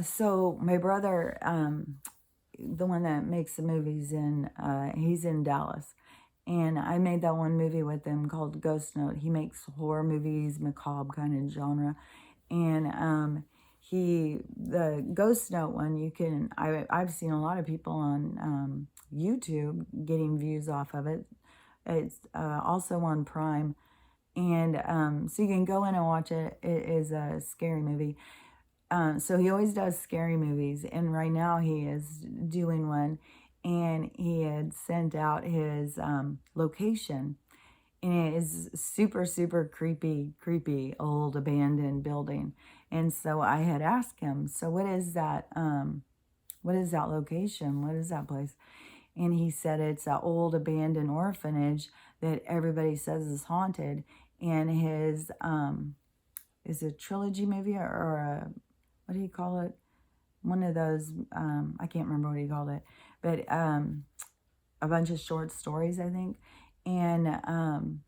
So my brother, the one that makes the movies he's in Dallas. And I made that one movie with him called Ghost Note. He makes horror movies, macabre kind of genre. And the Ghost Note one, I've seen a lot of people on YouTube getting views off of it. It's also on Prime. And so you can go in and watch it. It is a scary movie. So he always does scary movies, and right now he is doing one, and he had sent out his location, and it is super, super creepy old abandoned building. And so I had asked him, so what is that? What is that location? What is that place? And he said it's an old abandoned orphanage that everybody says is haunted. And his is a trilogy movie or a, what do you call it? One of those, I can't remember what he called it, but a bunch of short stories, I think. And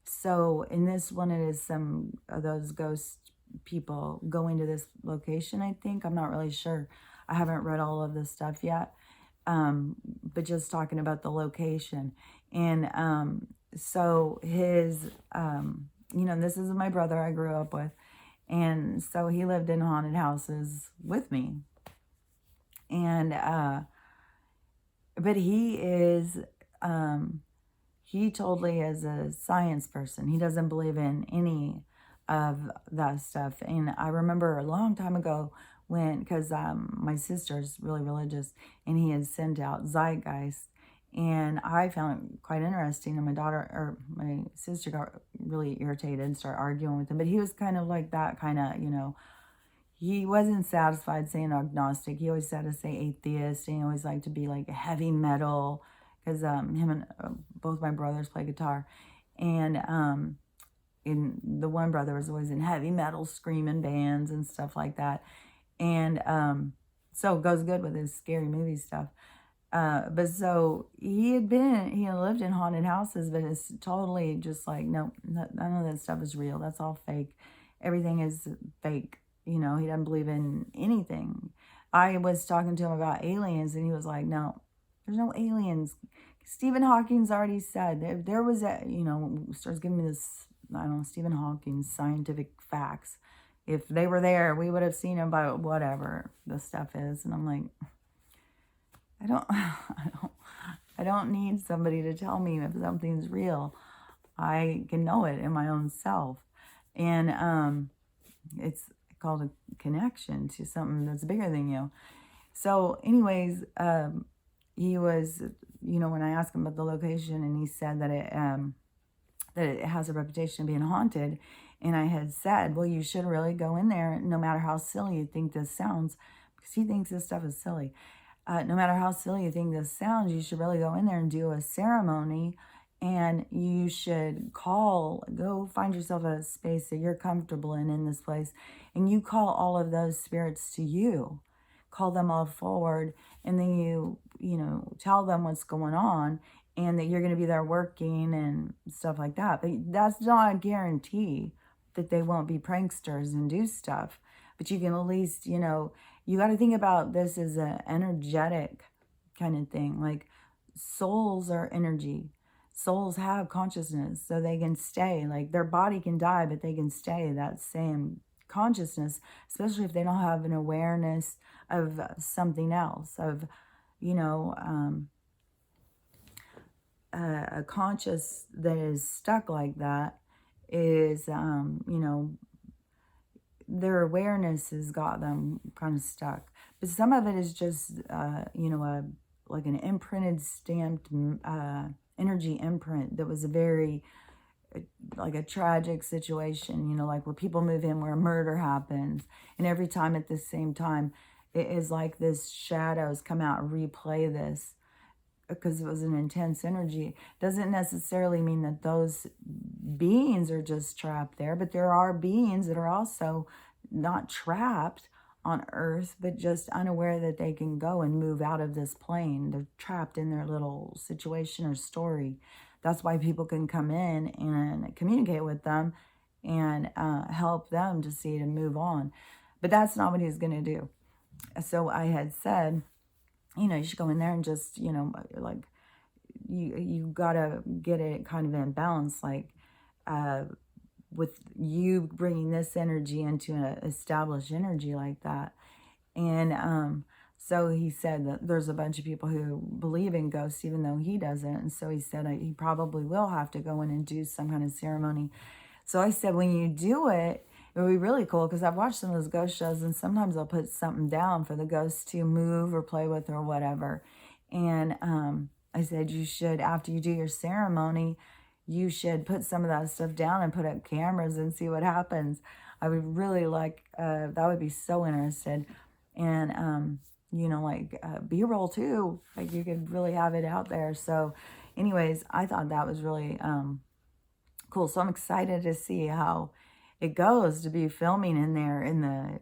so in this one, it is some of those ghost people going to this location, I think. I'm not really sure. I haven't read all of this stuff yet, but just talking about the location. And so this is my brother I grew up with. And so he lived in haunted houses with me. And, but he totally is a science person. He doesn't believe in any of that stuff. And I remember a long time ago because my sister's really religious, and he had sent out Zeitgeist. And I found it quite interesting. And my sister got really irritated and started arguing with him. But he was kind of like that kind of, he wasn't satisfied saying agnostic. He always had to say atheist. And he always liked to be like a heavy metal because him and both my brothers play guitar. And in the one brother was always in heavy metal screaming bands and stuff like that. And so it goes good with his scary movie stuff. But so he had lived in haunted houses, but it's totally just like, no, none of that stuff is real. That's all fake. Everything is fake. He doesn't believe in anything. I was talking to him about aliens, and he was like, no, there's no aliens. Stephen Hawking's already said there was starts giving me this, I don't know, Stephen Hawking's scientific facts. If they were there, we would have seen them by whatever the stuff is. And I'm like, I don't need somebody to tell me if something's real. I can know it in my own self. And it's called a connection to something that's bigger than you. So anyways, he was, when I asked him about the location, and he said that it has a reputation of being haunted. And I had said, well, you should really go in there, no matter how silly you think this sounds, because he thinks this stuff is silly. No matter how silly you think this sounds, you should really go in there and do a ceremony. And you should go find yourself a space that you're comfortable in this place. And you call all of those spirits to you. Call them all forward. And then you tell them what's going on, and that you're going to be there working and stuff like that. But that's not a guarantee that they won't be pranksters and do stuff. But you can at least, you got to think about this as an energetic kind of thing. Like, souls are energy. Souls have consciousness, so they can stay. Like, their body can die, but they can stay that same consciousness, especially if they don't have an awareness of something else, of, a conscious that is stuck like that is, their awareness has got them kind of stuck. But some of it is just, like an imprinted, stamped energy imprint that was a very, like a tragic situation, like where people move in, where a murder happens. And every time at the same time, it is like this shadows come out and replay this because it was an intense energy. Doesn't necessarily mean that those beings are just trapped there, but there are beings that are also not trapped on Earth, but just unaware that they can go and move out of this plane. They're trapped in their little situation or story. That's why people can come in and communicate with them and help them to see to move on. But that's not what he's going to do. So I had said, you should go in there and just, like, you gotta get it kind of in balance, like, uh, with you bringing this energy into an established energy like that. And so he said that there's a bunch of people who believe in ghosts, even though he doesn't. And so he said he probably will have to go in and do some kind of ceremony. So I said, when you do it, it would be really cool, because I've watched some of those ghost shows, and sometimes I'll put something down for the ghosts to move or play with or whatever. And I said, you should, after you do your ceremony, you should put some of that stuff down and put up cameras and see what happens. I would really like, that would be so interested. And, like B-roll too, like you could really have it out there. So anyways, I thought that was really cool. So I'm excited to see how it goes to be filming in there in the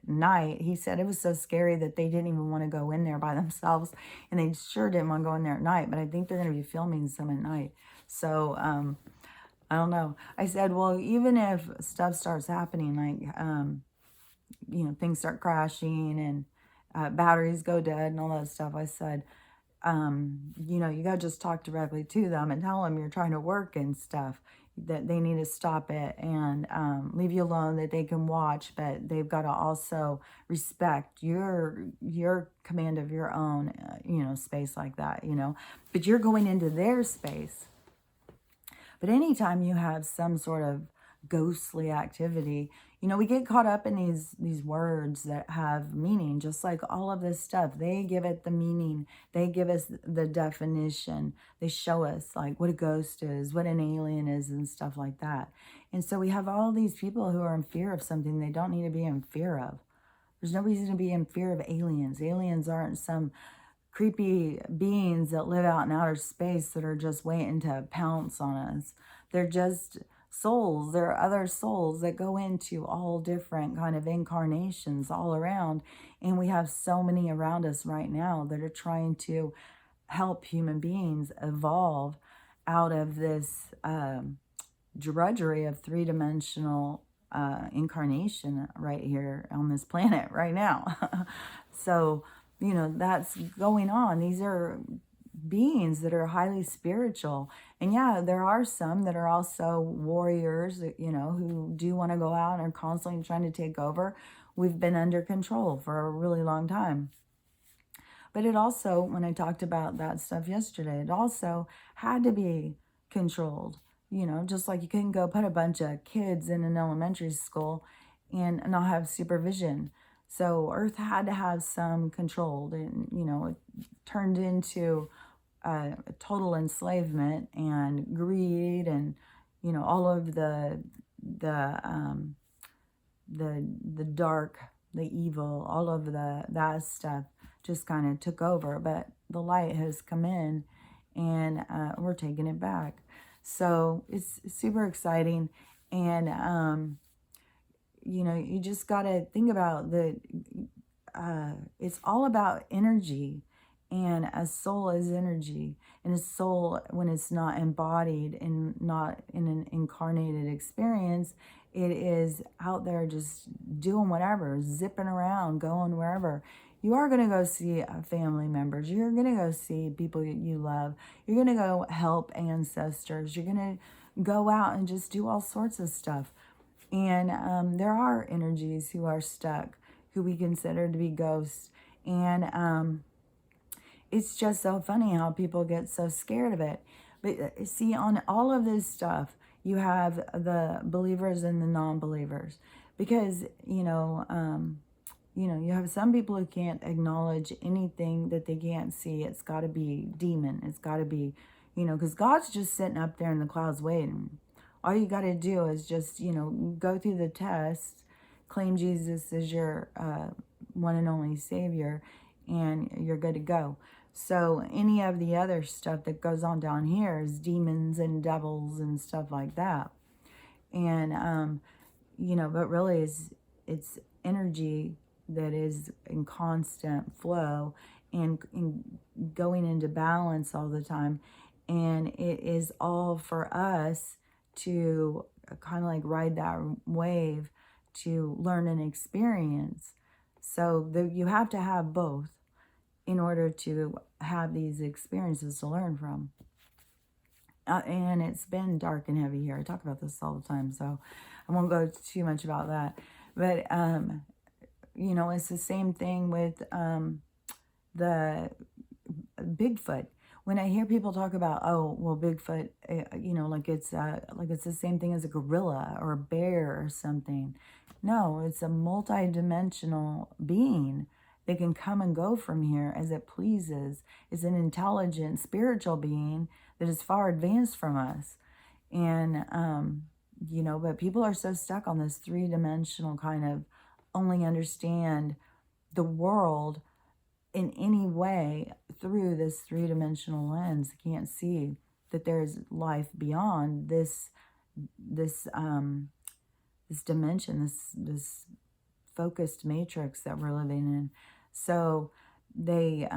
night. He said it was so scary that they didn't even want to go in there by themselves, and they sure didn't want to go in there at night. But I think they're going to be filming some at night. So I don't know. I said, well, even if stuff starts happening, like things start crashing and batteries go dead and all that stuff, I said, you got to just talk directly to them and tell them you're trying to work and stuff, that they need to stop it and leave you alone, that they can watch, but they've got to also respect your command of your own, space like that, but you're going into their space. But anytime you have some sort of ghostly activity, we get caught up in these words that have meaning, just like all of this stuff. They give it the meaning. They give us the definition. They show us like what a ghost is, what an alien is, and stuff like that. And so we have all these people who are in fear of something they don't need to be in fear of. There's no reason to be in fear of aliens. Aliens aren't some creepy beings that live out in outer space that are just waiting to pounce on us. They're just souls. There are other souls that go into all different kind of incarnations all around. And we have so many around us right now that are trying to help human beings evolve out of this drudgery of three-dimensional incarnation right here on this planet right now. So that's going on. These are beings that are highly spiritual. And yeah, there are some that are also warriors, who do want to go out and are constantly trying to take over. We've been under control for a really long time. But it also, when I talked about that stuff yesterday, it also had to be controlled. Just like you couldn't go put a bunch of kids in an elementary school and not have supervision. So Earth had to have some control, and it turned into total enslavement and greed, and all of the dark, the evil, all of that stuff just kind of took over. But the light has come in, and we're taking it back. So it's super exciting, and you just got to think about it's all about energy, and a soul is energy, and a soul, when it's not embodied and not in an incarnated experience, it is out there just doing whatever, zipping around, going wherever. You are going to go see family members. You're going to go see people you love. You're going to go help ancestors. You're going to go out and just do all sorts of stuff. And there are energies who are stuck, who we consider to be ghosts. And it's just so funny how people get so scared of it. But see, on all of this stuff, you have the believers and the non-believers. Because, you have some people who can't acknowledge anything that they can't see. It's got to be demon. It's got to be, because God's just sitting up there in the clouds waiting. All you got to do is just, go through the test, claim Jesus as your one and only Savior, and you're good to go. So any of the other stuff that goes on down here is demons and devils and stuff like that. And, but really it's energy that is in constant flow and going into balance all the time. And it is all for us to kind of like ride that wave to learn and experience. So you have to have both in order to have these experiences to learn from. And it's been dark and heavy here. I talk about this all the time, so I won't go too much about that. But, you know, it's the same thing with the Bigfoot. When I hear people talk about, oh, well, Bigfoot, you know, like it's the same thing as a gorilla or a bear or something. No, it's a multi-dimensional being that can come and go from here as it pleases. It's an intelligent, spiritual being that is far advanced from us. And, you know, but people are so stuck on this three-dimensional kind of only understand the world in any way through this three-dimensional lens. Can't see that there's life beyond this dimension, this focused matrix that we're living in. So they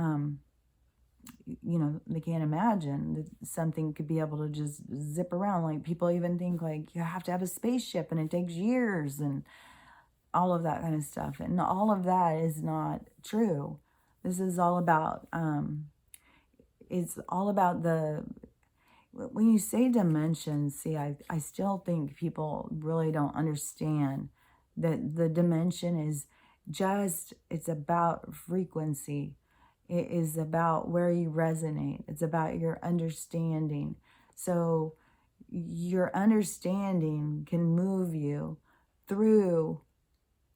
you know, they can't imagine that something could be able to just zip around. Like, people even think like you have to have a spaceship and it takes years and all of that kind of stuff. And all of that is not true. This is all about, it's all about when you say dimensions, see, I still think people really don't understand that the dimension is just, it's about frequency. It is about where you resonate. It's about your understanding. So your understanding can move you through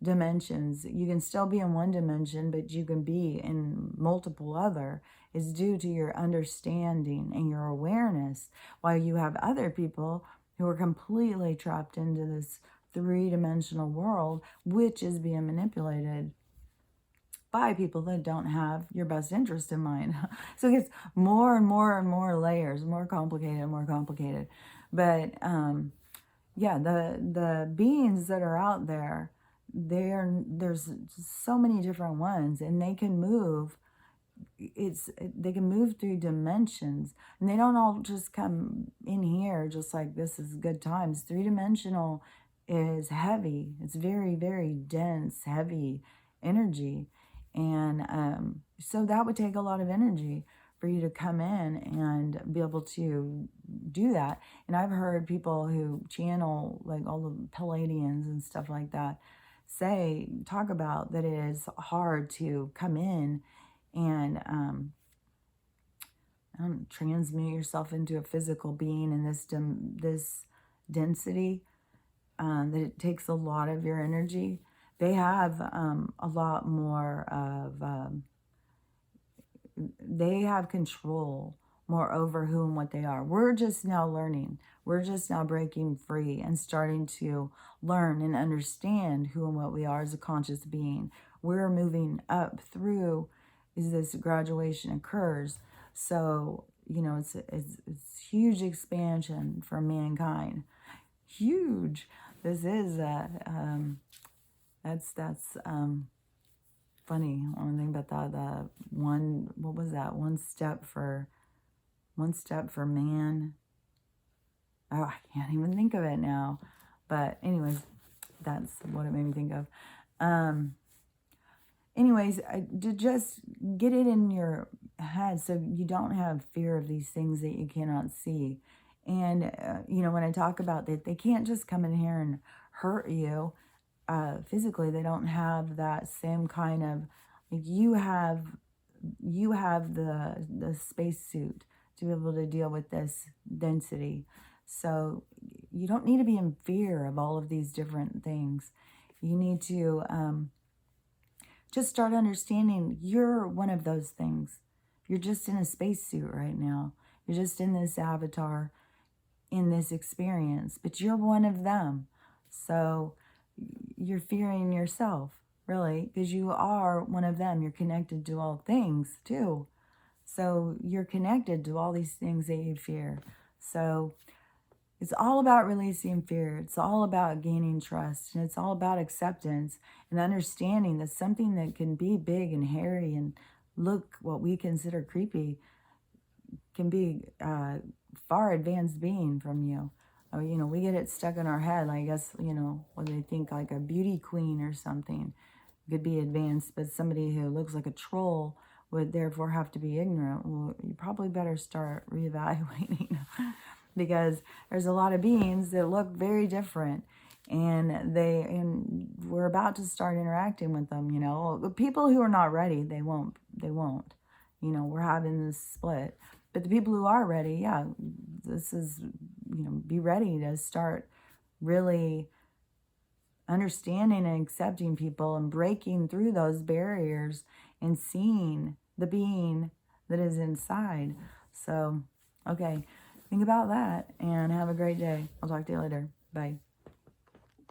dimensions. You can still be in one dimension, but you can be in multiple other. Is due to your understanding and your awareness, while you have other people who are completely trapped into this three-dimensional world, which is being manipulated by people that don't have your best interest in mind. So it gets more and more and more layers, more complicated and more complicated. But yeah, the beings that are out there, there's so many different ones, and they can move. They can move through dimensions, and they don't all just come in here just like this is good times. Three-dimensional is heavy. It's very, very dense, heavy energy. And so that would take a lot of energy for you to come in and be able to do that. And I've heard people who channel, like all the Palladians and stuff like that, talk about that it is hard to come in and transmute yourself into a physical being in this density, that it takes a lot of your energy. They have a lot more of, they have control more over who and what they are. We're just now learning. We're just now breaking free and starting to learn and understand who and what we are as a conscious being. We're moving up through as this graduation occurs. So, you know, it's huge expansion for mankind. Huge. This is that's funny. I want to think about that. What was that? One step for man. Oh, I can't even think of it now. But anyways, that's what it made me think of. Anyways, to just get it in your head so you don't have fear of these things that you cannot see. And, you know, when I talk about that, they can't just come in here and hurt you physically. They don't have that same kind of, like, you have the spacesuit to be able to deal with this density. So you don't need to be in fear of all of these different things. You need to just start understanding you're one of those things. You're just in a spacesuit right now. You're just in this avatar, in this experience, but you're one of them. So you're fearing yourself, really, because you are one of them. You're connected to all things, too. So you're connected to all these things that you fear. So it's all about releasing fear. It's all about gaining trust. And it's all about acceptance and understanding that something that can be big and hairy and look what we consider creepy can be far advanced being from you. You know, we get it stuck in our head. I guess, you know, when they think like a beauty queen or something. could be advanced, but somebody who looks like a troll would therefore have to be ignorant. Well, you probably better start reevaluating because there's a lot of beings that look very different, and we're about to start interacting with them. The people who are not ready, they won't. We're having this split, but the people who are ready, yeah, this is, be ready to start really understanding and accepting people and breaking through those barriers and seeing the being that is inside. So, okay, think about that and have a great day. I'll talk to you later. Bye.